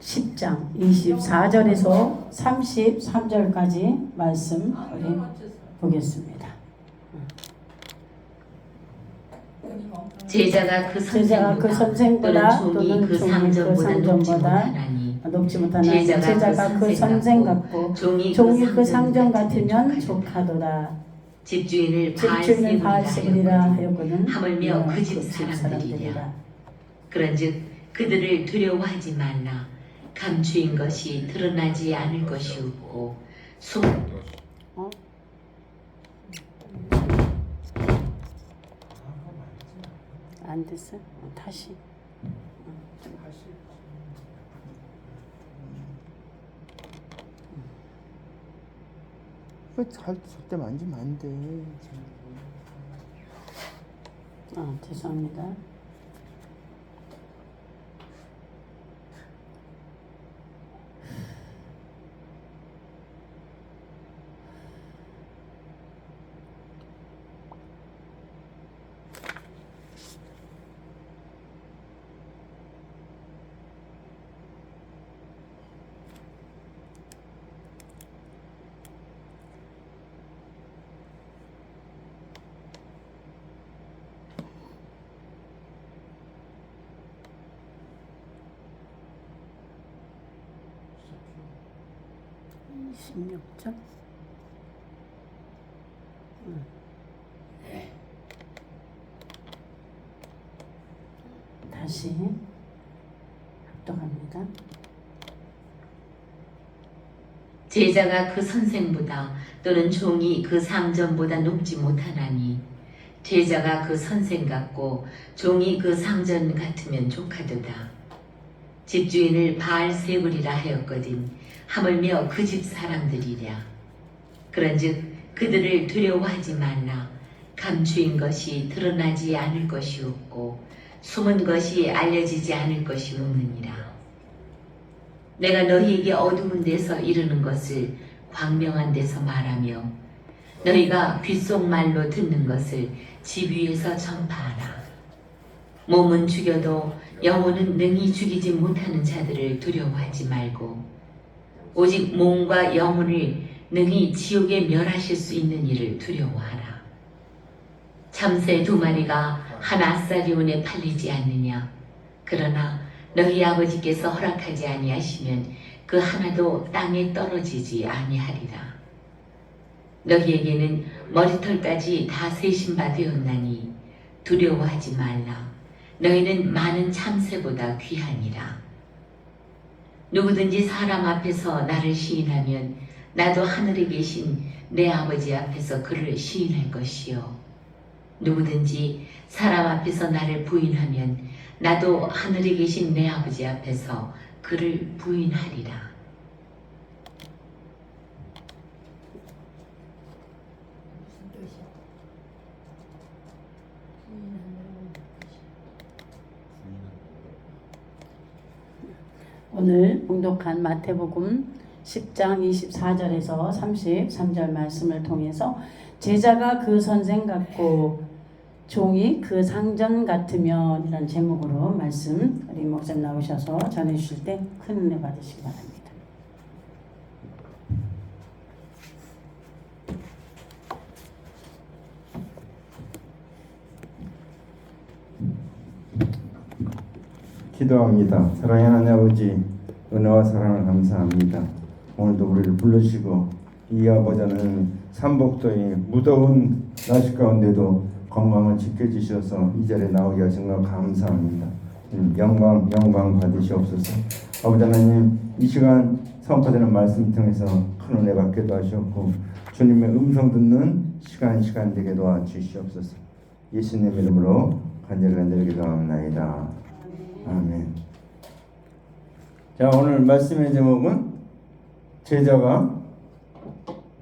10장 24절에서 33절까지 말씀 우리 보겠습니다. 제자가 그 선생보다 또는 그 상전보다 높지 못하나니 제자가 그 선생 같고 종이 그 상전 같으면 족하도다. 집주인을 바알세불이라 하였거든. 하물며 그 집 사람들이라. 그런즉 그들을 두려워하지 말라. 감추인 것이 드러나지 않을 것이 없고 안 됐어? 다시. 잘 절대 만지면 안 돼. 죄송합니다. (16점) 다시 합독합니다. 제자가 그 선생보다 또는 종이 그 상전보다 높지 못하나니 제자가 그 선생 같고 종이 그 상전 같으면 족하도다. 집주인을 바알세불이라 하였거든. 하물며 그 집 사람들이랴. 그런즉 그들을 두려워하지 말라. 감추인 것이 드러나지 않을 것이 없고 숨은 것이 알려지지 않을 것이 없느니라. 내가 너희에게 어두운 데서 이르는 것을 광명한 데서 말하며 너희가 귓속말로 듣는 것을 집 위에서 전파하라. 몸은 죽여도 영혼은 능히 죽이지 못하는 자들을 두려워하지 말고 오직 몸과 영혼을 능히 지옥에 멸하실 수 있는 이를 두려워하라. 참새 2마리가 한 아사리온에 팔리지 않느냐. 그러나 너희 아버지께서 허락하지 아니하시면 그 하나도 땅에 떨어지지 아니하리라. 너희에게는 머리털까지 다 세신 바 되었나니 두려워하지 말라. 너희는 많은 참새보다 귀하니라. 누구든지 사람 앞에서 나를 시인하면 나도 하늘에 계신 내 아버지 앞에서 그를 시인할 것이요. 누구든지 사람 앞에서 나를 부인하면 나도 하늘에 계신 내 아버지 앞에서 그를 부인하리라. 오늘 봉독한 마태복음 10장 24절에서 33절 말씀을 통해서 제자가 그 선생 같고 종이 그 상전 같으면 이런 제목으로 말씀 우리 목사님 나오셔서 전해주실 때 큰 은혜 받으시기 바랍니다. 기도합니다. 사랑하는 하나님 아버지, 은혜와 사랑을 감사합니다. 오늘도 우리를 불러주시고 이 아버지는 삼복도의 무더운 날씨 가운데도 건강을 지켜주셔서 이 자리에 나오게 하신 것 감사합니다. 영광 받으시옵소서. 아버지 하나님, 이 시간 선포되는 말씀 통해서 큰 은혜 받게도 하셨고 주님의 음성 듣는 시간 되게 도와주시옵소서. 예수님 이름으로 간절히 기도합나이다. 아멘. 자, 오늘 말씀의 제목은 제자가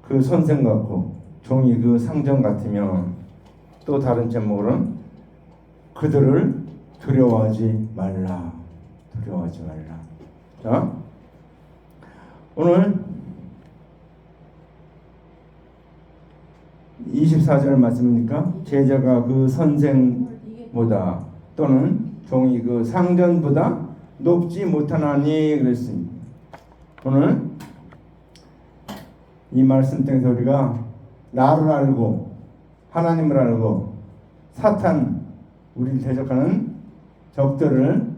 그 선생 같고 종이 그 상전 같으면, 또 다른 제목으로는 그들을 두려워하지 말라. 자, 오늘 24절 말씀이니까 제자가 그 선생보다 또는 종이 그 상전보다 높지 못하나니 그랬습니다. 오늘 이 말씀 통해서 우리가 나를 알고 하나님을 알고 사탄 우리를 대적하는 적들을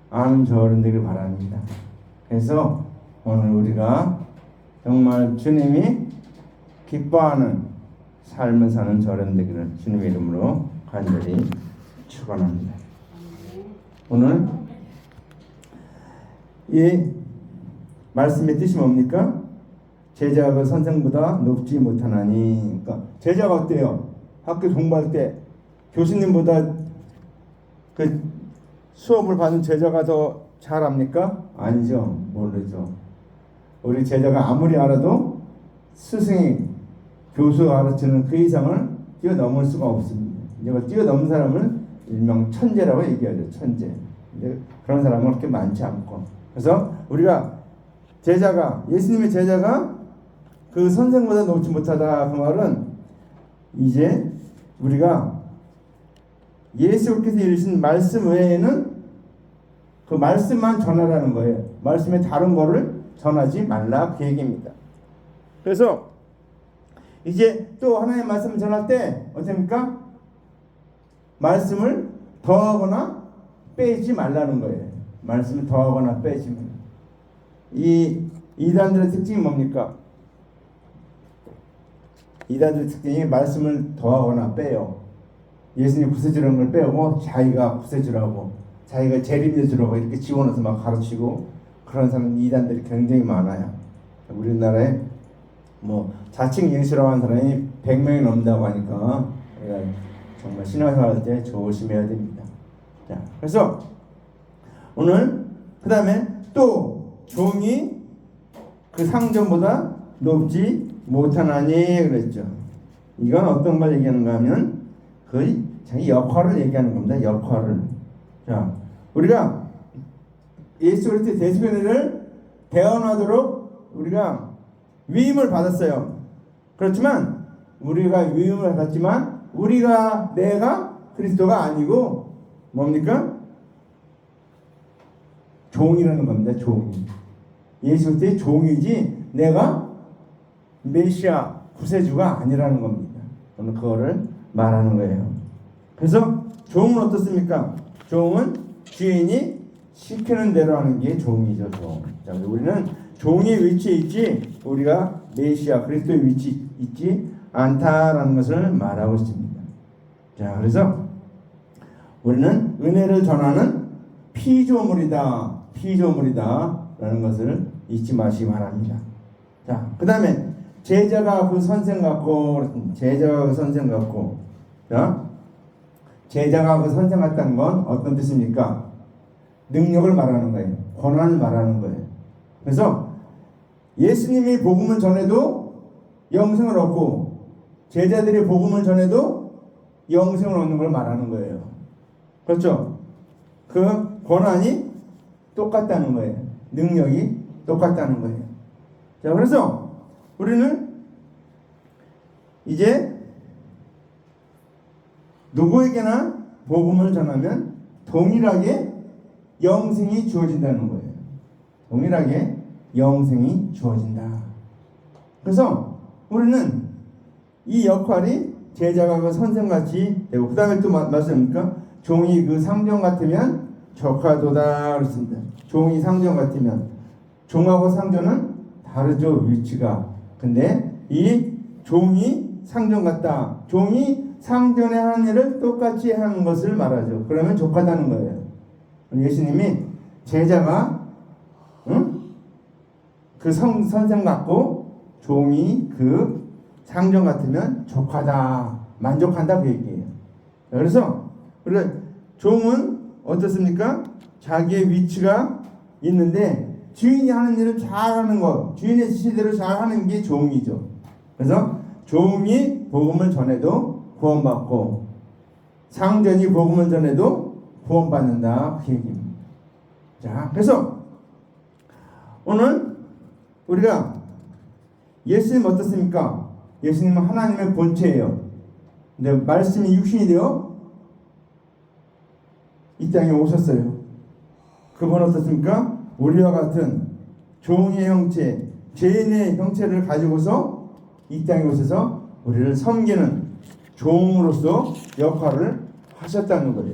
아는 저어른 되길 바랍니다. 그래서 오늘 우리가 정말 주님이 기뻐하는 삶을 사는 저어른 되기를 주님의 이름으로 간절히 축원합니다. 오늘 이 말씀의 뜻이 뭡니까? 제자가 그 선생보다 높지 못하나니. 그러니까 제자가 어때요? 학교 공부할 때 교수님보다 그 수업을 받은 제자가 더 잘합니까? 아니죠. 모르죠. 우리 제자가 아무리 알아도 스승이 교수가 가르치는 그 이상을 뛰어넘을 수가 없습니다. 이걸 뛰어넘는 사람을 일명 천재라고 얘기하죠. 천재. 근데 그런 사람은 그렇게 많지 않고. 그래서 우리가 제자가 예수님의 제자가 그 선생보다 높지 못하다 그 말은 이제 우리가 예수께서 이르신 말씀 외에는 그 말씀만 전하라는 거예요. 말씀의 다른 거를 전하지 말라 그 얘기입니다. 그래서 이제 또 하나님의 말씀을 전할 때 어떻습니까? 말씀을 더하거나 빼지 말라는 거예요. 말씀을 더하거나 빼지 말라. 이 이단들의 특징이 뭡니까? 이단들의 특징이 말씀을 더하거나 빼요. 예수님 구세주라는 걸 빼고 자기가 구세주라고 자기가 재림예주라고 이렇게 집어넣어서 막 가르치고 그런 사람 이단들이 굉장히 많아요. 우리나라에 뭐 자칭 예수라고 하는 사람이 100명이 넘는다고 하니까 우리가 정말 신앙생활 할 때 조심해야 됩니다. 자, 그래서 오늘 그 다음에 또 종이 그 상전보다 높지 못하나니 그랬죠. 이건 어떤 걸 얘기하는가 하면 그 자기 역할을 얘기하는 겁니다. 역할을. 자, 우리가 예수 그리스도의 대속연회를 대언하도록 우리가 위임을 받았어요. 그렇지만 우리가 위임을 받았지만 내가 그리스도가 아니고 뭡니까? 종이라는 겁니다. 종이. 예수 그리스도의 종이지 내가 메시아 구세주가 아니라는 겁니다. 오늘 그거를 말하는 거예요. 그래서 종은 어떻습니까? 종은 주인이 시키는 대로 하는 게 종이죠. 종. 자, 우리는 종의 위치에 있지 우리가 메시아 그리스도의 위치에 있지 않다라는 것을 말하고 있습니다. 자, 그래서 우리는 은혜를 전하는 피조물이다 라는 것을 잊지 마시기 바랍니다. 자, 그 다음에 제자가 그 선생 같고 자, 제자가 그 선생 같다는 건 어떤 뜻입니까? 능력을 말하는 거예요. 권한을 말하는 거예요. 그래서 예수님이 복음을 전해도 영생을 얻고 제자들이 복음을 전해도 영생을 얻는 걸 말하는 거예요. 그렇죠? 그 권한이 똑같다는 거예요. 능력이 똑같다는 거예요. 자, 그래서 우리는 이제 누구에게나 복음을 전하면 동일하게 영생이 주어진다는 거예요. 동일하게 영생이 주어진다. 그래서 우리는 이 역할이 제자가 그 선생같이 되고 그 다음에 또 말씀입니까? 종이 그 상전 같으면 적하도다 그랬습니다. 종이 상전 같으면 종하고 상전은 다르죠. 위치가. 근데 이 종이 상전 같다. 종이 상전에 하는 일을 똑같이 하는 것을 말하죠. 그러면 족하다는 거예요. 예수님이 제자가 그 선생 같고 종이 그 상전 같으면 족하다, 만족한다 그 얘기예요. 그래서 우리가 종은 어떻습니까? 자기의 위치가 있는데 주인이 하는 일을 잘하는 것, 주인의 지시대로 잘하는 게 종이죠. 그래서 종이 복음을 전해도 구원받고 상전이 복음을 전해도 구원받는다 그 얘기입니다. 자, 그래서 오늘 우리가 예수님 어떻습니까? 예수님은 하나님의 본체예요. 근데 말씀이 육신이 되어 이 땅에 오셨어요. 그분은 어떻습니까? 우리와 같은 종의 형체, 죄인의 형체를 가지고서 이 땅에 오셔서 우리를 섬기는 종으로서 역할을 하셨다는 거예요.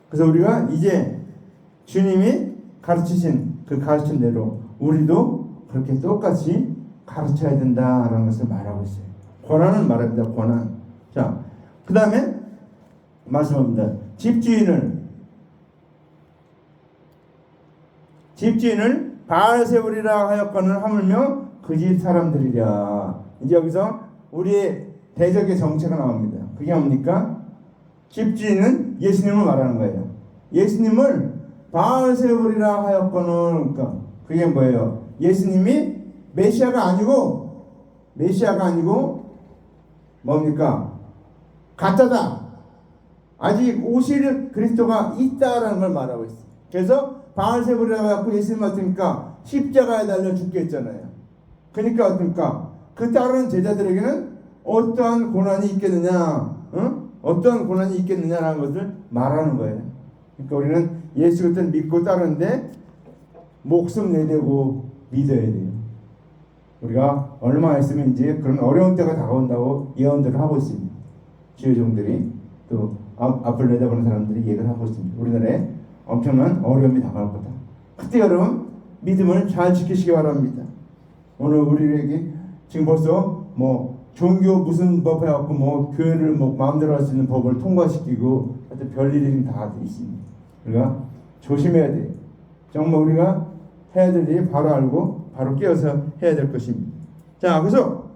그래서 우리가 이제 주님이 가르치신 그 가르친 대로 우리도 그렇게 똑같이 가르쳐야 된다라는 것을 말하고 있어요. 권한은 말합니다. 권한. 자, 그 다음에 말씀합니다. 집주인을 바알세불이라 하였거늘 하물며 그 집 사람들이랴. 이제 여기서 우리의 대적의 정체가 나옵니다. 그게 뭡니까? 집주인은 예수님을 말하는 거예요. 예수님을 바알세불이라 하였거늘, 그러니까 그게 뭐예요? 예수님이 메시아가 아니고 뭡니까? 가짜다. 아직 오실 그리스도가 있다라는 걸 말하고 있어요. 그래서 바알세불이라고 해갖고 예수님 어떻습니까? 십자가에 달려 죽게 했잖아요. 그러니까 어떻습니까? 그 따르는 제자들에게는 어떠한 고난이 있겠느냐, 어떠한 고난이 있겠느냐라는 것을 말하는 거예요. 그러니까 우리는 예수 그리스도를 믿고 따르는데 목숨 내대고 믿어야 돼요. 우리가 얼마 있으면 이제 그런 어려운 때가 다가온다고 예언들을 하고 있습니다. 지효종들이 또 앞을 내다보는 사람들이 얘기를 하고 있습니다. 우리나라에 엄청난 어려움이 다가올 거다. 그때 여러분 믿음을 잘 지키시기 바랍니다. 오늘 우리에게 지금 벌써 뭐 종교 무슨 법 해갖고 뭐 교회를 뭐 마음대로 할 수 있는 법을 통과시키고 하여튼 별일이 다 있습니다. 우리가 조심해야 돼요. 정말 우리가 해야 될 일이 바로 알고 바로 깨어서 해야 될 것입니다. 자, 그래서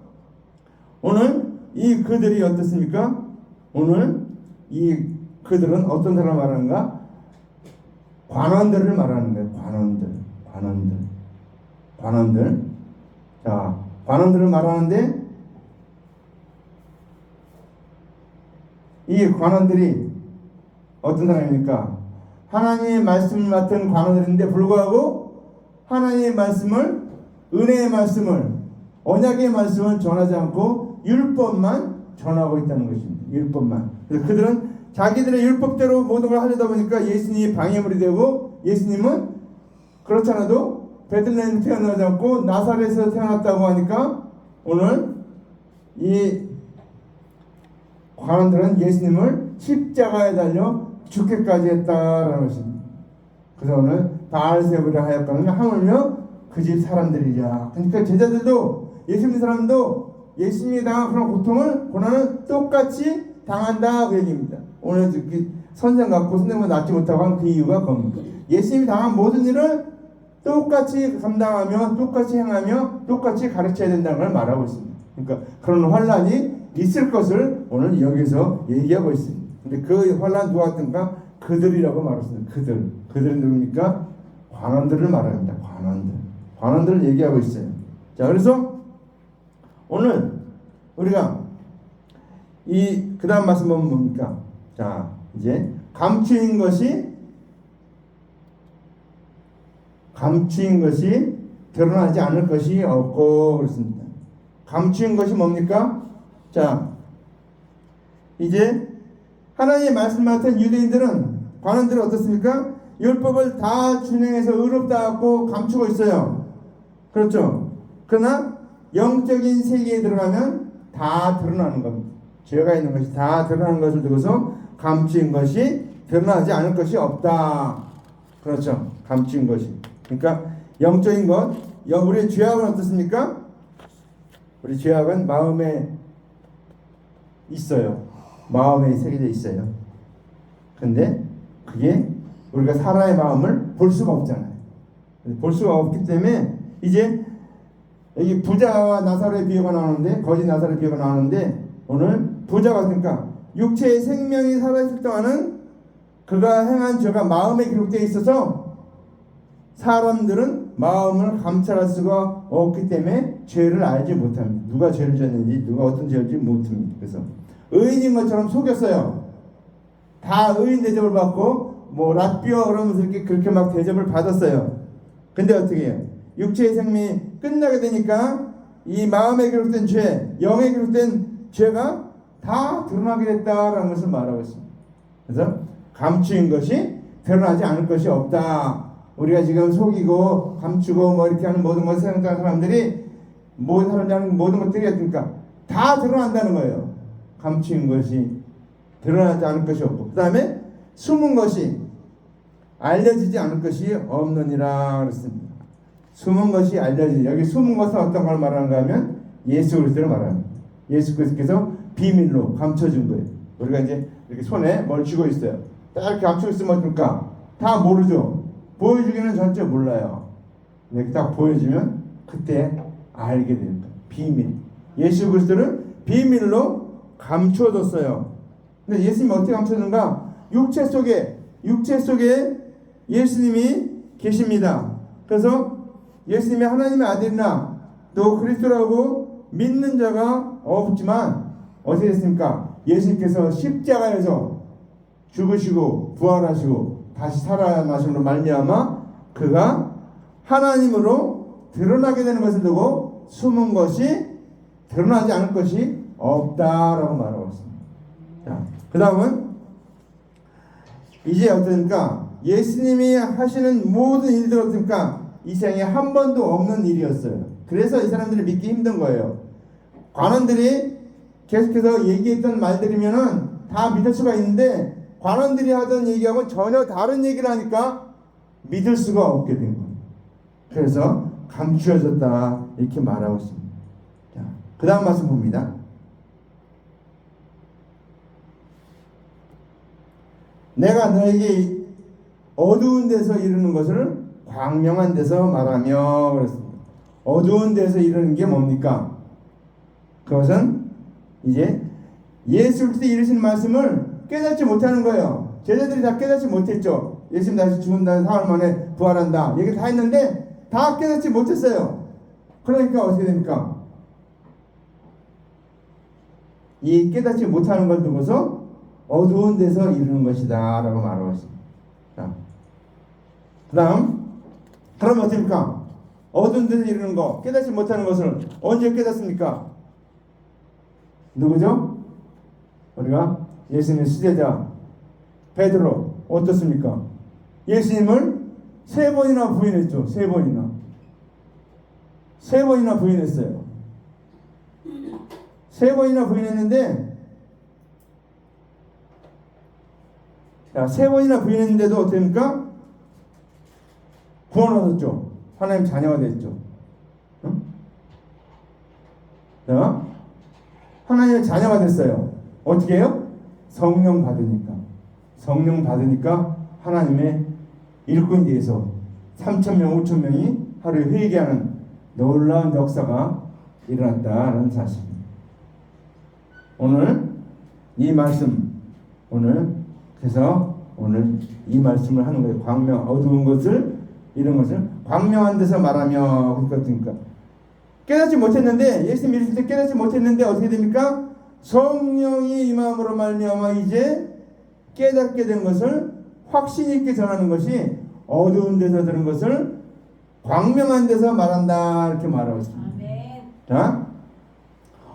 오늘 이 그들이 어떻습니까? 오늘 이 그들은 어떤 사람 말하는가? 관원들을 말하는 거예요. 관원들. 자, 관원들을 말하는데 이 관원들이 어떤 사람입니까? 하나님의 말씀을 맡은 관원들인데 불구하고 하나님의 말씀을, 은혜의 말씀을, 언약의 말씀을 전하지 않고 율법만 전하고 있다는 것입니다. 율법만. 그래서 그들은 자기들의 율법대로 모든 걸 하려다 보니까 예수님이 방해물이 되고, 예수님은 그렇지 않아도 베들레헴에서 태어나지 않고 나사렛에서 태어났다고 하니까 오늘 이 관원들은 예수님을 십자가에 달려 죽게까지 했다라는 것입니다. 그래서 오늘 바알세불이라 하였거늘 하물며 그 집 사람들이랴. 그러니까 제자들도 예수님 사람도 예수님이 당한 그런 고통을, 고난을 똑같이 당한다 그 얘기입니다. 오늘 선생 갖고 선생님을 낳지 못하고 한 그 이유가 겁니다. 예수님이 당한 모든 일을 똑같이 감당하며 똑같이 행하며 똑같이 가르쳐야 된다는 걸 말하고 있습니다. 그러니까 그런 환란이 있을 것을 오늘 여기서 얘기하고 있습니다. 근데 그 환란 누가 왔던가? 그들이라고 말했습니다. 그들은 누굽니까? 관원들을 말합니다. 관원들을 얘기하고 있어요. 자, 그래서 오늘 우리가 이 그 다음 말씀 보면 뭡니까? 자, 이제 감추인 것이 드러나지 않을 것이 없고 그렇습니다. 감추인 것이 뭡니까? 자, 이제 하나님의 말씀 맡은 유대인들은, 관원들은 어떻습니까? 율법을 다 준행해서 의롭다 하고 감추고 있어요. 그렇죠? 그러나 영적인 세계에 들어가면 다 드러나는 겁니다. 죄가 있는 것이 다 드러나는 것을 두고서 감추인 것이 드러나지 않을 것이 없다. 그렇죠? 감추인 것이. 그러니까 영적인 것, 우리의 죄악은 어떻습니까? 우리 죄악은 마음에 있어요. 마음에 새겨져 있어요. 근데 그게 우리가 사람의 마음을 볼 수가 없잖아요. 볼 수가 없기 때문에 이제 여기 부자와 나사로의 비유가 나오는데, 거짓 나사로의 비유가 나오는데, 오늘 부자가 그러니까 육체의 생명이 살아있을 동안은 그가 행한 죄가 마음에 기록되어 있어서 사람들은 마음을 감찰할 수가 없기 때문에 죄를 알지 못합니다. 누가 죄를 지었는지, 누가 어떤 죄를 지었는지 못합니다. 그래서 의인인 것처럼 속였어요. 다 의인 대접을 받고 뭐 라비어 그러면서 이렇게 그렇게 막 대접을 받았어요. 근데 어떻게 해요? 육체의 생명이 끝나게 되니까 이 마음에 기록된 죄, 영에 기록된 죄가 다 드러나게 됐다라는 것을 말하고 있습니다. 그래서 감추인 것이 드러나지 않을 것이 없다. 우리가 지금 속이고 감추고 뭐 이렇게 하는 모든 것을 생각하는 사람들이 모든 사람들이 하는 모든 것들이 어떻습니까? 다 드러난다는 거예요. 감추인 것이 드러나지 않을 것이 없고, 그 다음에 숨은 것이 알려지지 않을 것이 없느니라 그랬습니다. 숨은 것이 알려지지. 여기 숨은 것은 어떤 걸 말하는가 하면 예수 그리스도를 말합니다. 예수 그리스도께서 비밀로 감춰준 거예요. 우리가 이제 이렇게 손에 뭘 쥐고 있어요. 딱 이렇게 감추고 있으면 어떨까? 다 모르죠. 보여주기는 전체 몰라요. 이렇게 딱 보여주면 그때 알게 됩니다. 비밀. 예수 그리스도를 비밀로 감춰줬어요. 근데 예수님이 어떻게 감춰줬는가? 육체 속에 예수님이 계십니다. 그래서 예수님이 하나님의 아들이나 또 그리스도라고 믿는 자가 없지만 어떻게 됐습니까? 예수님께서 십자가에서 죽으시고 부활하시고 다시 살아나심으로 말미암아 그가 하나님으로 드러나게 되는 것을 두고 숨은 것이 드러나지 않을 것이 없다라고 말하고 있습니다. 자, 그 다음은 이제 어떻습니까? 예수님이 하시는 모든 일들 어떻습니까? 이 세상에 한 번도 없는 일이었어요. 그래서 이 사람들이 믿기 힘든 거예요. 관원들이 계속해서 얘기했던 말들이면은 다 믿을 수가 있는데 관원들이 하던 얘기하고 전혀 다른 얘기를 하니까 믿을 수가 없게 된 거예요. 그래서 감추어졌다 이렇게 말하고 있습니다. 자, 그 다음 말씀 봅니다. 내가 너에게 어두운 데서 이루는 것을 광명한 데서 말하며 그랬습니다. 어두운 데서 이루는 게 뭡니까? 그것은 이제 예수 그리스도 이루신 말씀을 깨닫지 못하는 거예요. 제자들이 다 깨닫지 못했죠. 예수님 다시 죽은다, 사흘 만에 부활한다 얘기 다 했는데 다 깨닫지 못했어요. 그러니까 어떻게 됩니까? 이 깨닫지 못하는 걸 두고서 어두운 데서 이루는 것이다 라고 말하고 있습니다. 그 다음 그럼 어떻습니까? 어두운 데서 이루는 거, 깨닫지 못하는 것을 언제 깨닫습니까? 누구죠? 우리가 예수님의 수제자 베드로 어떻습니까? 예수님을 3번이나 부인했죠. 3번이나 부인했어요. 3번이나 부인했는데, 자, 3번이나 부인했는데도 어떻게 됩니까? 구원 얻었죠. 하나님 자녀가 됐죠. 응? 자, 하나님의 자녀가 됐어요. 어떻게 해요? 성령 받으니까 하나님의 일꾼에 대해서 3,000명, 5,000명이 하루에 회개하는 놀라운 역사가 일어났다는 사실입니다. 오늘 이 말씀, 그래서 오늘 이 말씀을 하는 거예요. 광명, 어두운 것을, 이런 것을 광명한 데서 말하며, 그러니까 깨닫지 못했는데, 예수님 이르실 때 깨닫지 못했는데 어떻게 됩니까? 성령이 임함으로 말미암아 이제 깨닫게 된 것을 확신 있게 전하는 것이 어두운 데서 들은 것을 광명한 데서 말한다 이렇게 말하고 있습니다. 아멘. 자,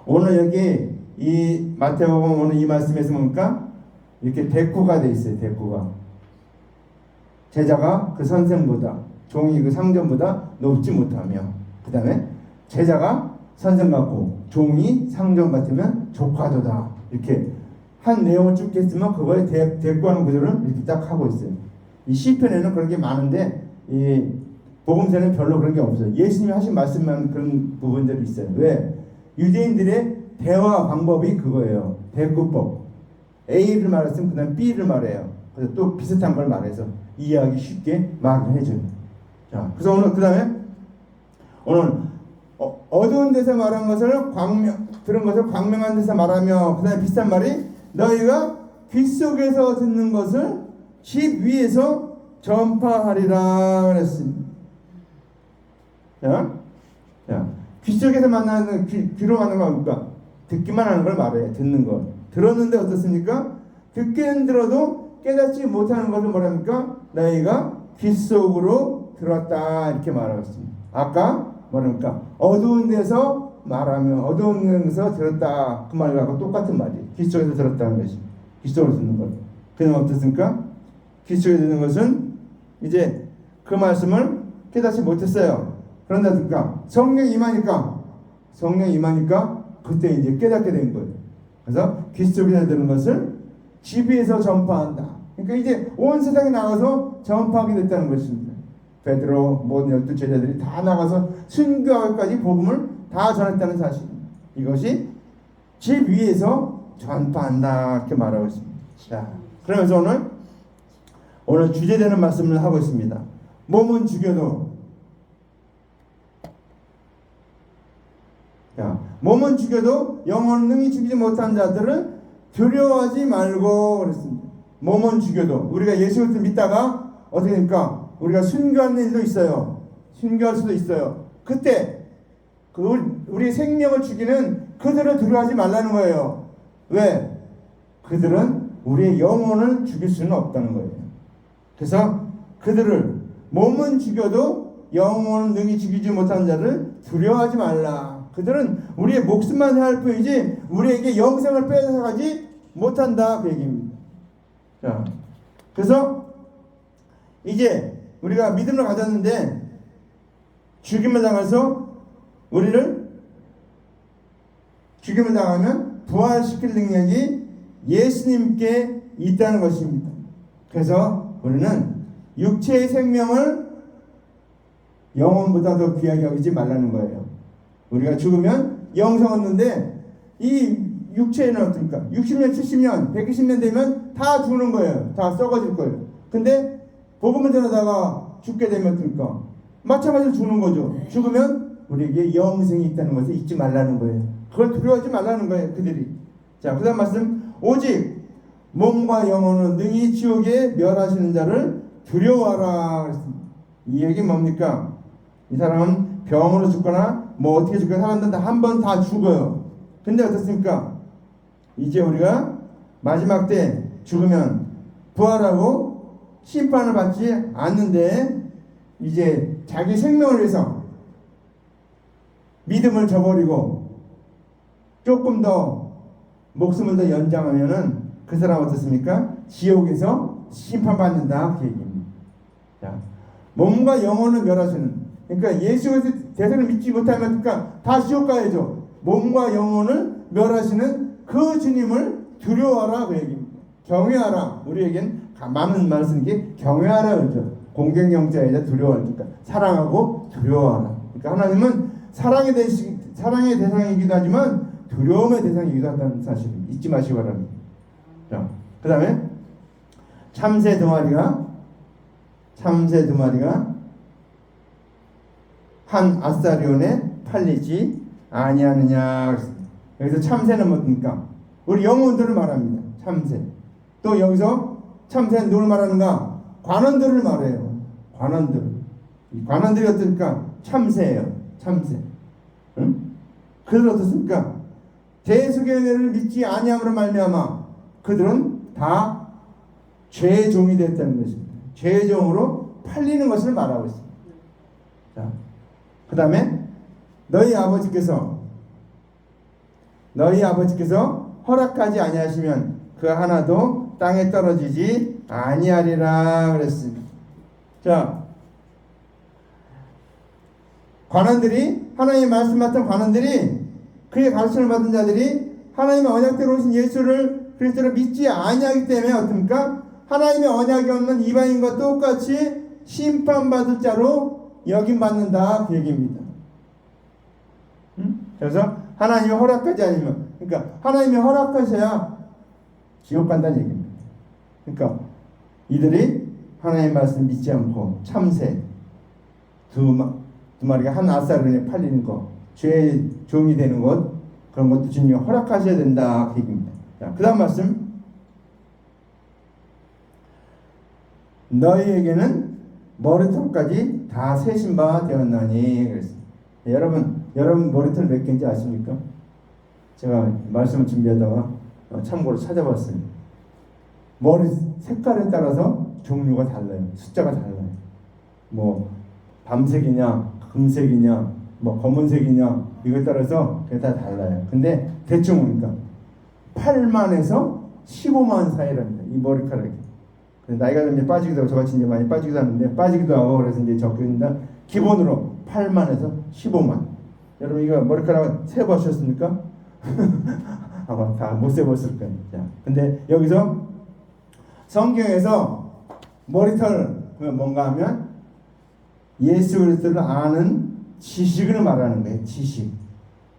오늘 여기 이 마태복음 오늘 이 말씀에서 뭡니까? 이렇게 대꾸가 돼 있어요. 대꾸가 제자가 그 선생보다, 종이 그 상전보다 높지 못하며, 그 다음에 제자가 선생 같고 종이 상전 같으면 조카도다 이렇게 한 내용을 쭉 했으면 그거에 대꾸하는 구조를 이렇게 딱 하고 있어요. 이 시편에는 그런 게 많은데 이 복음서는 별로 그런 게 없어요. 예수님이 하신 말씀만 그런 부분들이 있어요. 왜? 유대인들의 대화 방법이 그거예요. 대꾸법. A를 말했으면 그 다음 B를 말해요. 그래서 또 비슷한 걸 말해서 이해하기 쉽게 말을 해줘요. 자, 그래서 오늘 그 다음에 오늘 어두운 데서 말한 것을 들은 것을 광명한 데서 말하며, 그 다음에 비슷한 말이 너희가 귀 속에서 듣는 것을 집 위에서 전파하리라 그랬습니다. 자, 귀 속에서 만나는 귀로 만나는 거 뭡니까? 듣기만 하는 걸 말해요. 듣는 것. 들었는데 어떻습니까? 듣기는 들어도 깨닫지 못하는 것을 뭐랍니까? 너희가 귀 속으로 들었다 이렇게 말하고 있습니다. 아까 뭐랍니까? 어두운 데서 말하면 어두운 데서 들었다 그 말하고 똑같은 말이에요. 귀 속에서 들었다는 것이 귀 속으로 듣는 것. 그냥 어떻습니까? 귀 속에 듣는 것은 이제 그 그 말씀을 깨닫지 못했어요. 그런데 어떨까? 성령 임하니까 그때 이제 깨닫게 된 거예요. 그래서 그리스도인이 되는 것을 집에서 전파한다. 그러니까 이제 온 세상에 나가서 전파하게 됐다는 것입니다. 베드로 모든 12 제자들이 다 나가서 순교하기까지 복음을 다 전했다는 사실입니다. 이것이 집 위에서 전파한다 이렇게 말하고 있습니다. 자, 그러면서 오늘 주제되는 말씀을 하고 있습니다. 몸은 죽여도, 자, 몸은 죽여도 영혼은 능히 죽이지 못한 자들을 두려워하지 말고 그랬습니다. 몸은 죽여도 우리가 예수 그리스도 믿다가 어떻게 됩니까? 우리가 순교하는 일도 있어요. 순교할 수도 있어요. 그때 우리 생명을 죽이는 그들을 두려워하지 말라는 거예요. 왜? 그들은 우리의 영혼을 죽일 수는 없다는 거예요. 그래서 그들을 몸은 죽여도 영혼은 능히 죽이지 못한 자를 두려워하지 말라. 그들은 우리의 목숨만 해야 할 뿐이지 우리에게 영생을 빼앗아가지 못한다 그 얘기입니다. 자, 그래서 이제 우리가 믿음을 가졌는데 죽임을 당해서 우리를 죽임을 당하면 부활시킬 능력이 예수님께 있다는 것입니다. 그래서 우리는 육체의 생명을 영혼보다 더 귀하게 여기지 말라는 거예요. 우리가 죽으면 영생 얻는데 이 육체는 어떻습니까? 60년, 70년, 120년 되면 다 죽는 거예요. 다 썩어질 거예요. 근데 복음을 전하다가 죽게 되면 어떻습니까? 마찬가지로 죽는 거죠. 죽으면 우리에게 영생이 있다는 것을 잊지 말라는 거예요. 그걸 두려워하지 말라는 거예요. 그들이. 자, 그 다음 말씀. 오직 몸과 영혼은 능히 지옥에 멸하시는 자를 두려워하라 그랬습니다. 이 얘기 뭡니까? 이 사람은 병으로 죽거나 뭐 어떻게 죽거나 사람들은 다 한 번 다 죽어요. 근데 어떻습니까? 이제 우리가 마지막 때 죽으면 부활하고 심판을 받지 않는데 이제 자기 생명을 위해서 믿음을 저버리고 조금 더 목숨을 더 연장하면은 그 사람 어떻습니까? 지옥에서 심판받는다 그 얘기입니다. 자, 몸과 영혼을 멸하시는, 그러니까 예수의 대세를 믿지 못하면 그러니까 다 지옥 가야죠. 몸과 영혼을 멸하시는 그 주님을 두려워하라 그 얘기입니다. 경외하라. 우리에겐 많은 말을 쓰는 게 경외하라 그러죠. 공경영자이자 두려워하니까 사랑하고 두려워하라. 그러니까 하나님은 사랑의 대상이기도 하지만 두려움의 대상이기도 한다는 사실을 잊지 마시기 바랍니다. 자, 그 다음에 참새 두 마리가 한 아사리온에 팔리지 아니하느냐. 여기서 참새는 뭡니까? 우리 영혼들을 말합니다. 참새. 또 여기서 참새는 누굴 말하는가? 관원들을 말해요. 관원들이 어떻습니까? 참새예요. 참새. 응? 그들 어떻습니까? 대속의 은혜를 믿지 아니함으로 말미암아 그들은 다 죄의 종이 됐다는 것입니다. 죄의 종으로 팔리는 것을 말하고 있습니다. 자, 그 다음에 너희 아버지께서 허락하지 아니하시면 그 하나도 땅에 떨어지지 아니하리라 그랬습니다. 자, 관원들이, 하나님의 말씀 맡은 관원들이, 그의 가르침을 받은 자들이 하나님의 언약대로 오신 예수를 그리스도를 믿지 아니하기 때문에 어떻습니까? 하나님의 언약이 없는 이방인과 똑같이 심판받을 자로 여김받는다 그 얘기입니다. 그래서 하나님의 허락하지 않으면, 그러니까 하나님의 허락하셔야 지옥 간다는 얘기입니다. 그러니까 이들이 하나님의 말씀 믿지 않고 참새 두 마리가 한 아사르에 팔리는 것, 죄의 종이 되는 것, 그런 것도 주님이 허락하셔야 된다 그 얘기입니다. 자, 그 다음 말씀. 너희에게는 머리털까지 다 세신 바 되었나니 그랬습니다. 네, 여러분 머리털 몇 개인지 아십니까? 제가 말씀을 준비하다가 참고로 찾아봤어요. 머리 색깔에 따라서 종류가 달라요. 숫자가 달라요. 뭐 밤색이냐 금색이냐 뭐 검은색이냐 이거에 따라서 그게 다 달라요. 근데 대충 보니까 8만에서 15만 사이랍니다. 이 머리카락이. 나이가 들면 빠지기도 하고 저같이 이제 많이 빠지기도 하는데 빠지기도 하고 그래서 이제 적겠는데 기본으로 8만에서 15만. 여러분 이거 머리카락 세보셨습니까? 아마 다 못 세봤을 거예요. 자, 근데 여기서 성경에서 머리털 뭔가 하면 예수 그리스도를 아는 지식을 말하는 거예요. 지식.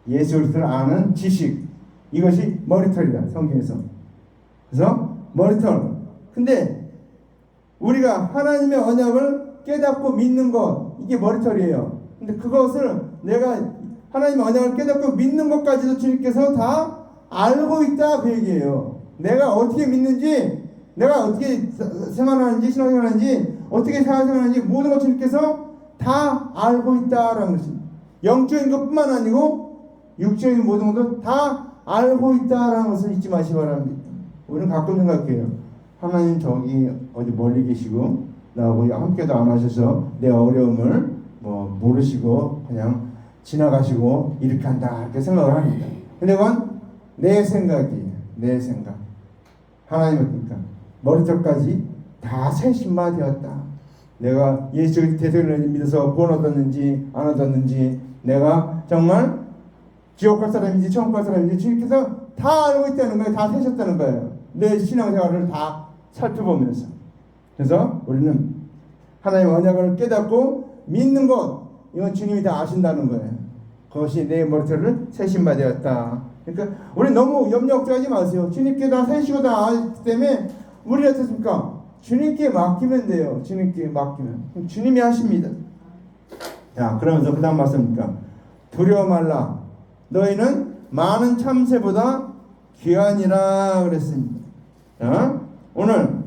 예수 그리스도를 아는 지식. 이것이 머리털이다. 성경에서. 그래서 머리털. 근데 우리가 하나님의 언약을 깨닫고 믿는 것, 이게 머리털이에요. 근데 그것을 내가 하나님의 언약을 깨닫고 믿는 것까지도 주님께서 다 알고 있다 그 얘기예요. 내가 어떻게 믿는지, 내가 어떻게 생활하는지, 신앙생활하는지, 어떻게 생활하는지 모든 것 주님께서 다 알고 있다라는 것입니다. 영적인 것뿐만 아니고 육적인 모든 것도 다 알고 있다라는 것을 잊지 마시기 바랍니다. 우리는 가끔 생각해요. 하나님 저기 어디 멀리 계시고 나하고 함께도 안 하셔서 내 어려움을 뭐 모르시고 그냥 지나가시고 이렇게 한다 이렇게 생각을 합니다. 근데 그건 내 생각이에요. 내 생각. 하나님은 그러니까 머리털까지 다 세심마 되었다. 내가 예수 대세를 믿어서 구원 얻었는지 안 얻었는지, 내가 정말 지옥 갈 사람인지 천국 갈 사람인지 주님께서 다 알고 있다는 거예요. 다 세셨다는 거예요. 내 신앙생활을 다 살펴보면서. 그래서 우리는 하나님의 언약을 깨닫고 믿는 것, 이건 주님이 다 아신다는 거예요. 그것이 내 머리털을 세심바 되었다. 그러니까 우리 너무 염려 걱정하지 마세요. 주님께 다 세시고 다 아기 때문에 우리 어떻습니까? 주님께 맡기면 돼요. 주님께 맡기면 주님이 하십니다. 자, 그러면서 그 다음 말씀입니까? 두려워 말라. 너희는 많은 참새보다 귀하니라 그랬습니다. 자, 오늘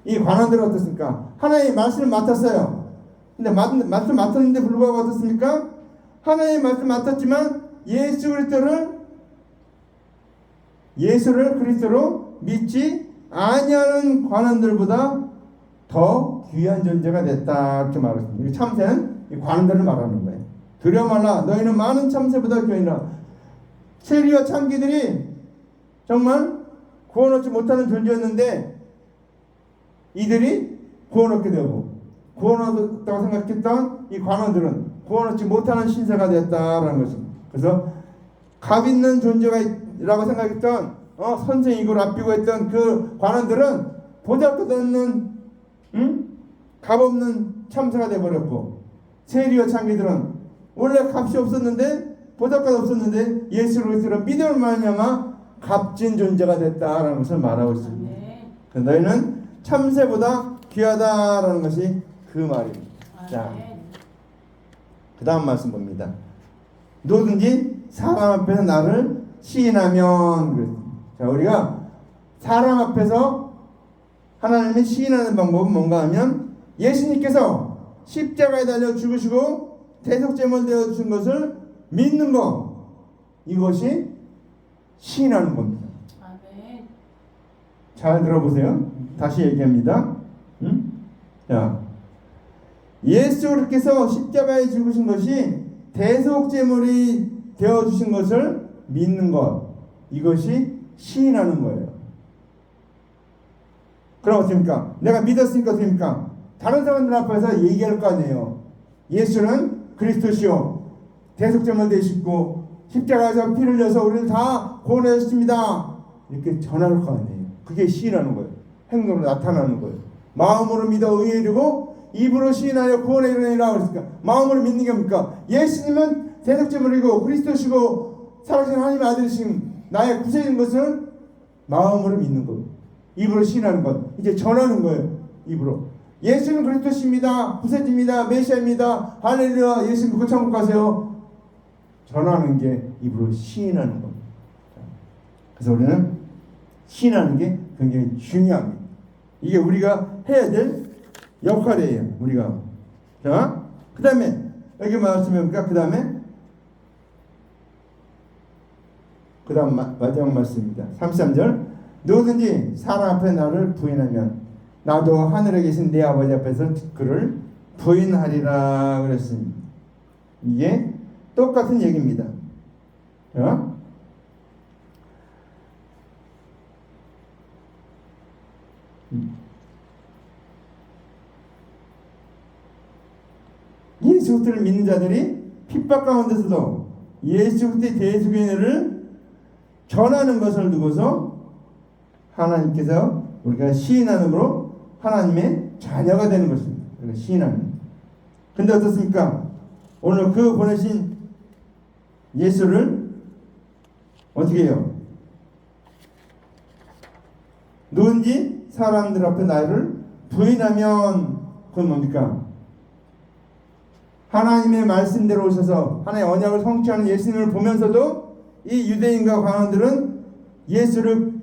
이 관원들은 어떻습니까? 하나님의 말씀을 맡았어요. 근데 말씀 맡았는데 불구하고 어떻습니까? 하나님의 말씀 맡았지만 예수를 그리스도로 믿지 아니하는 관원들보다 더 귀한 존재가 됐다 이렇게 말했습니다. 이 참새는 이 관원들을 말하는 거예요. 두려워 말라. 너희는 많은 참새보다 귀하니라. 체리와 참기들이 정말 구원 얻지 못하는 존재였는데 이들이 구원 얻게 되고, 구원 얻었다고 생각했던 이 관원들은 구원 얻지 못하는 신세가 되었다라는 것입니다. 그래서 값 있는 존재가라고 생각했던 선생이고 랍비고 했던 그 관원들은 보잘것없는 값 없는 참새가 되어버렸고, 세리와 창기들은 원래 값이 없었는데 보잘것 없었는데 예수를 믿음을 말미암아 값진 존재가 됐다라는 것을 말하고 있습니다. 너희는 참새보다 귀하다라는 것이 그 말입니다. 자, 그 다음 말씀 봅니다. 누구든지 사람 앞에서 나를 시인하면 그랬습니다. 자, 우리가 사람 앞에서 하나님을 시인하는 방법은 뭔가 하면 예수님께서 십자가에 달려 죽으시고 대속제물 되어 주신 것을 믿는 것, 이것이 시인하는 겁니다. 아멘. 잘 들어보세요. 다시 얘기합니다. 자, 예수께서 십자가에 죽으신 것이 대속제물이 되어 주신 것을 믿는 것, 이것이 시인하는 거예요. 그럼 어떻습니까? 내가 믿었으니까 어떻습니까? 다른 사람들 앞에서 얘기할 거 아니에요. 예수는 그리스도시요 대속제물 되시고 십자가에서 피를 흘려서 우리를 다 구원하셨습니다. 이렇게 전할 거 아니에요. 그게 시인하는 거예요. 행동으로 나타나는 거예요. 마음으로 믿어 의에 이르고 입으로 시인하여 구원에 이르느니라 그랬으니까 마음으로 믿는 게 뭡니까? 예수님은 대속제물이고 그리스도시고 살아계신 하나님의 아들이신 나의 구세인 것을 마음으로 믿는 것, 입으로 시인하는 것, 이제 전하는 거예요. 입으로 예수는 그리스도십니다, 구세주입니다, 메시아입니다, 할렐루야, 예수 믿고 천국 가세요. 전하는 게 입으로 시인하는 겁니다. 그래서 우리는 시인하는 게 굉장히 중요합니다. 이게 우리가 해야 될 역할이에요. 우리가. 자, 그 다음에 여기 말씀해볼까? 그 다음 마지막 말씀입니다. 33절. 누구든지 사람 앞에 나를 부인하면 나도 하늘에 계신 내 아버지 앞에서 그를 부인하리라 그랬습니다. 이게 똑같은 얘기입니다. 자, 예수 그리스도를 믿는 자들이 핍박 가운데서도 예수 그리스도의 대속인을 전하는 것을 두고서 하나님께서 우리가 시인함으로 하나님의 자녀가 되는 것입니다. 우리가 시인함. 근데 어떻습니까? 오늘 그 보내신 예수를 어떻게 해요? 누군지 사람들 앞에 나를 부인하면 그건 뭡니까? 하나님의 말씀대로 오셔서 하나님의 언약을 성취하는 예수님을 보면서도 이 유대인과 관원들은 예수를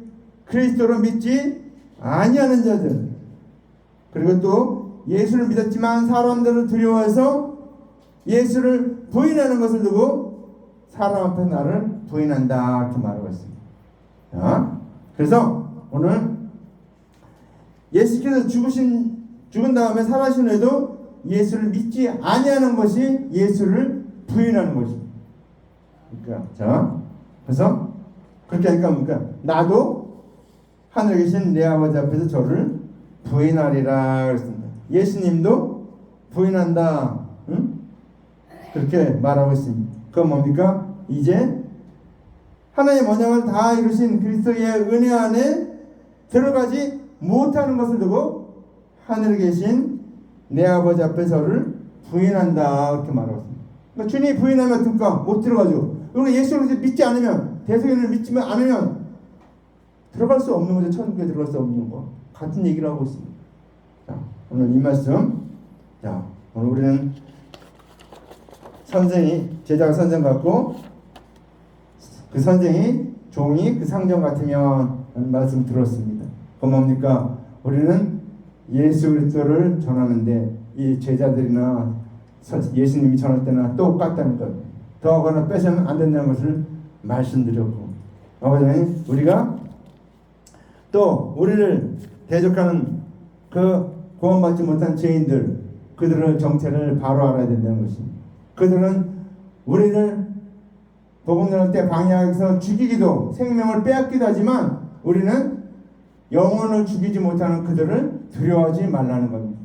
그리스도로 믿지 아니하는 자들, 그리고 또 예수를 믿었지만 사람들을 두려워해서 예수를 부인하는 것을 두고 사람 앞에 나를 부인한다 이렇게 말하고 있습니다. 자, 그래서 오늘 예수께서 죽은 다음에 살아신 후에도 예수를 믿지 아니하는 것이 예수를 부인하는 것입니다. 그러니까 자, 그래서 그렇게 하니까 뭡니까? 나도 하늘에 계신 내 아버지 앞에서 저를 부인하리라 그랬습니다. 예수님도 부인한다. 응? 그렇게 말하고 있습니다. 그건 뭡니까? 이제 하나님의 언약을 다 이루신 그리스도의 은혜 안에 들어가지 못하는 것을 두고 하늘에 계신 내 아버지 앞에 저를 부인한다 이렇게 말하고 있습니다. 그러니까 주님이 부인하면 어떨까? 못 들어가죠. 그리고 예수를 믿지 않으면, 대속인을 믿지 않으면 들어갈 수 없는 거죠. 천국에 들어갈 수 없는 거. 같은 얘기를 하고 있습니다. 자, 오늘 이 말씀. 자, 오늘 우리는 제자가 선생 같고 그 선생이 종이 그 상전 같으면 하는 말씀 들었습니다. 그건 뭡니까? 우리는 예수 그리스도를 전하는데 이 제자들이나 예수님이 전할 때나 똑같다는 것, 더하거나 빼서는 안 된다는 것을 말씀드렸고, 아버지 우리가 또 우리를 대적하는 그 구원받지 못한 죄인들, 그들의 정체를 바로 알아야 된다는 것입니다. 그들은 우리를 복음 전할 때 방해해서 죽이기도, 생명을 빼앗기도 하지만 우리는 영혼을 죽이지 못하는 그들을 두려워하지 말라는 겁니다.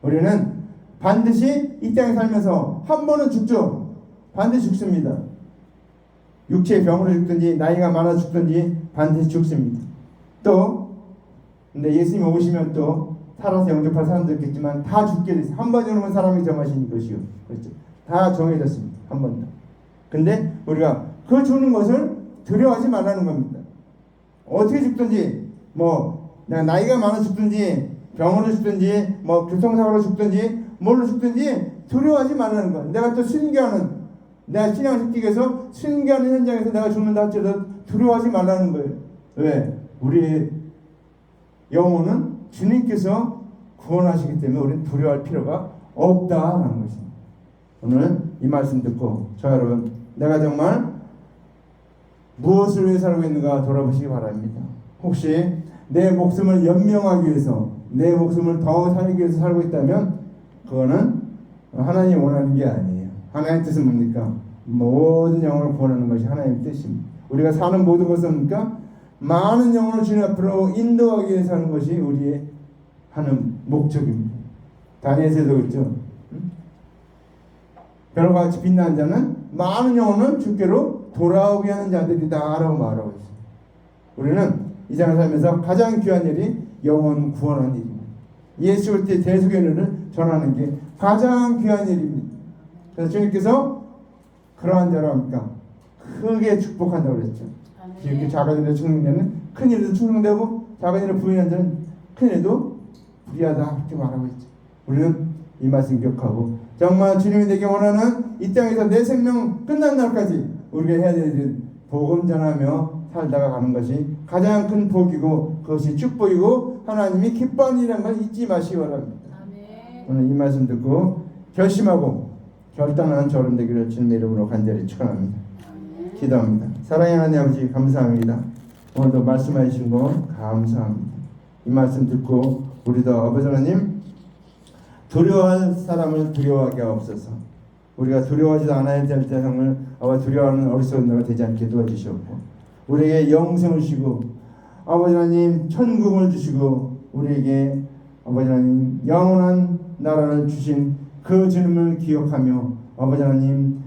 우리는 반드시 이 땅에 살면서 한 번은 죽죠. 반드시 죽습니다. 육체의 병으로 죽든지 나이가 많아 죽든지 반드시 죽습니다. 또 근데 예수님 오시면 또 살아서 영접할 사람도 있겠지만 다 죽게 됐어요. 한 번 죽으면 사람이 정하신 것이요. 그렇죠. 다 정해졌습니다. 한 번 더. 근데 우리가 그 죽는 것을 두려워하지 말라는 겁니다. 어떻게 죽든지, 나이가 많아 죽든지, 병으로 죽든지, 교통사고로 죽든지, 뭘로 죽든지 두려워하지 말라는 거야. 내가 또 내가 신앙을 지키기 위해서 순교하는 현장에서 내가 죽는다 할지라도 두려워하지 말라는 거예요. 왜? 우리의 영혼은 주님께서 구원하시기 때문에 우리는 두려워할 필요가 없다라는 것입니다. 오늘 이 말씀 듣고 저 여러분, 내가 정말 무엇을 위해 살고 있는가 돌아보시기 바랍니다. 혹시 내 목숨을 연명하기 위해서, 내 목숨을 더 살기 위해서 살고 있다면 그거는 하나님이 원하는 게 아니에요. 하나님의 뜻은 뭡니까? 모든 영혼을 구원하는 것이 하나님의 뜻입니다. 우리가 사는 모든 것은 뭡니까? 많은 영혼을 주님 앞으로 인도하기 위해서 하는 것이 우리의 하는 목적입니다. 다니엘서도 그렇죠. 별과 같이 빛나는 자는 많은 영혼을 주께로 돌아오게 하는 자들이다라고 말하고 있습니다. 우리는 이 세상을 살면서 가장 귀한 일이 영혼 구원하는 일입니다. 예수 그리스도의 대속의 은혜를 전하는 게 가장 귀한 일입니다. 그래서 주님께서 그러한 자로 합니까? 크게 축복한다고 그랬죠. 이렇게 작은 일에 충성되는 큰 일에도 충성되고, 작은 일을 부인한 자는 큰 일에도 불의하다 이렇게 말하고 있죠. 우리는 이 말씀 기억하고 정말 주님이 되게 원하는 이 땅에서 내 생명 끝난 날까지 우리가 해야 될 일은 복음 전하며 살다가 가는 것이 가장 큰 복이고 그것이 축복이고 하나님이 기뻐하는 일이라는 걸 잊지 마시기 바랍니다. 아멘. 오늘 이 말씀 듣고 결심하고 결단한 저런 되기를 주님의 이름으로 간절히 축원합니다. 아멘. 기도합니다. 사랑의 하나님 아버지 감사합니다. 오늘도 말씀해 주신 거 감사합니다. 이 말씀 듣고 우리도 아버지 하나님 두려워할 사람을 두려워하게 하옵소서. 우리가 두려워하지도 않아야 될 대상을 두려워하는 어리석은 자가 되지 않게 도와주시옵고, 우리에게 영생을 주시고 아버지 하나님 천국을 주시고 우리에게 아버지 하나님 영원한 나라를 주신 그 주님을 기억하며 아버지 하나님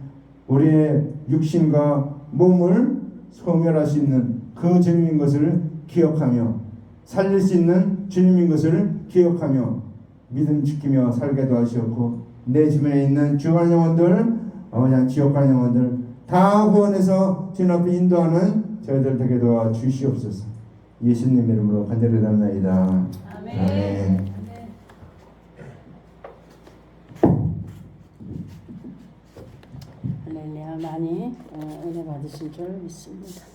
우리의 육신과 몸을 소멸할 수 있는 그 주님인 것을 기억하며 살릴 수 있는 주님인 것을 기억하며 믿음 지키며 살게도 하시옵고 내 주변에 있는 주간 영혼들 아버지 하나님 지옥 가는 영혼들 다 구원해서 주님 앞에 인도하는 저희들 되게 도와 주시옵소서. 예수님 이름으로 간절히 기도합니다. 아멘. 할렐루야. 많이 은혜 받으신 줄 믿습니다.